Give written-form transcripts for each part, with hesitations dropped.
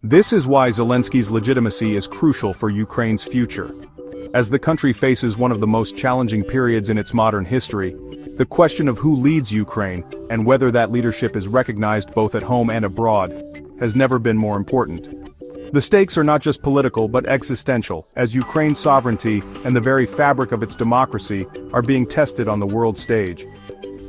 This is why Zelensky's legitimacy is crucial for Ukraine's future. As the country faces one of the most challenging periods in its modern history, the question of who leads Ukraine, and whether that leadership is recognized both at home and abroad, has never been more important. The stakes are not just political but existential, as Ukraine's sovereignty and the very fabric of its democracy are being tested on the world stage.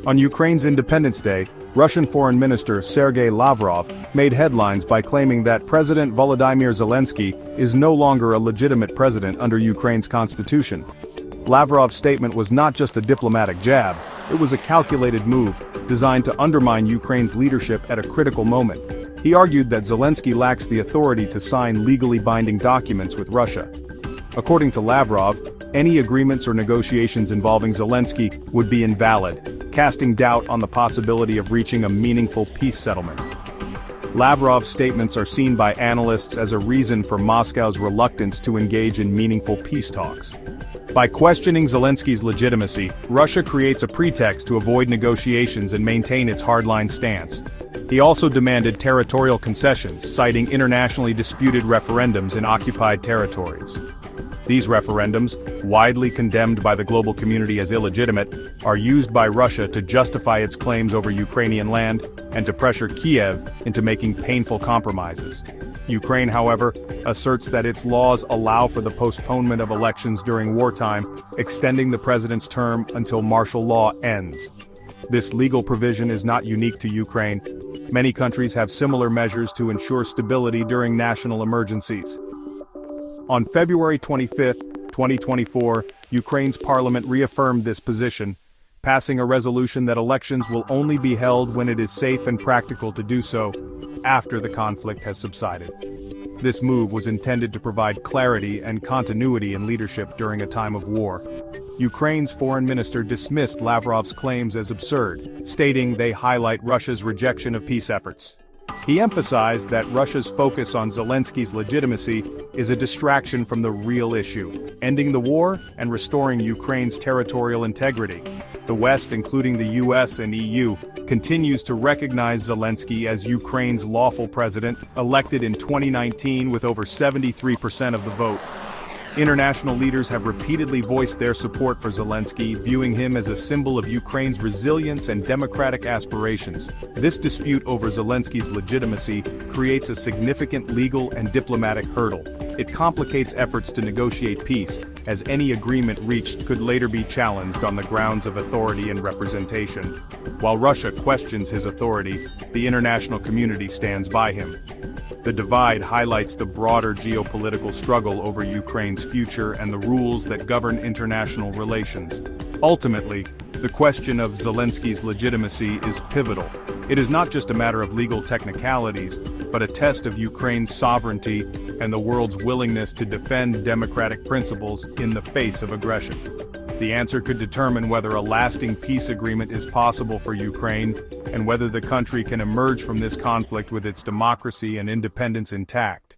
On Ukraine's Independence Day, Russian Foreign Minister Sergei Lavrov made headlines by claiming that President Volodymyr Zelenskyy is no longer a legitimate president under Ukraine's constitution. Lavrov's statement was not just a diplomatic jab, it was a calculated move, designed to undermine Ukraine's leadership at a critical moment. He argued that Zelenskyy lacks the authority to sign legally binding documents with Russia. According to Lavrov, any agreements or negotiations involving Zelenskyy would be invalid, casting doubt on the possibility of reaching a meaningful peace settlement. Lavrov's statements are seen by analysts as a reason for Moscow's reluctance to engage in meaningful peace talks. By questioning Zelensky's legitimacy, Russia creates a pretext to avoid negotiations and maintain its hardline stance. He also demanded territorial concessions, citing internationally disputed referendums in occupied territories. These referendums, widely condemned by the global community as illegitimate, are used by Russia to justify its claims over Ukrainian land and to pressure Kiev into making painful compromises. Ukraine, however, asserts that its laws allow for the postponement of elections during wartime, extending the president's term until martial law ends. This legal provision is not unique to Ukraine. Many countries have similar measures to ensure stability during national emergencies. On February 25, 2024, Ukraine's parliament reaffirmed this position, passing a resolution that elections will only be held when it is safe and practical to do so, after the conflict has subsided. This move was intended to provide clarity and continuity in leadership during a time of war. Ukraine's foreign minister dismissed Lavrov's claims as absurd, stating they highlight Russia's rejection of peace efforts. He emphasized that Russia's focus on Zelensky's legitimacy is a distraction from the real issue, ending the war and restoring Ukraine's territorial integrity. The West, including the US and EU, continues to recognize Zelenskyy as Ukraine's lawful president, elected in 2019 with over 73% of the vote. International leaders have repeatedly voiced their support for Zelenskyy, viewing him as a symbol of Ukraine's resilience and democratic aspirations. This dispute over Zelensky's legitimacy creates a significant legal and diplomatic hurdle. It complicates efforts to negotiate peace, as any agreement reached could later be challenged on the grounds of authority and representation. While Russia questions his authority, the international community stands by him. The divide highlights the broader geopolitical struggle over Ukraine's future and the rules that govern international relations. Ultimately, the question of Zelensky's legitimacy is pivotal. It is not just a matter of legal technicalities, but a test of Ukraine's sovereignty and the world's willingness to defend democratic principles in the face of aggression. The answer could determine whether a lasting peace agreement is possible for Ukraine, and whether the country can emerge from this conflict with its democracy and independence intact.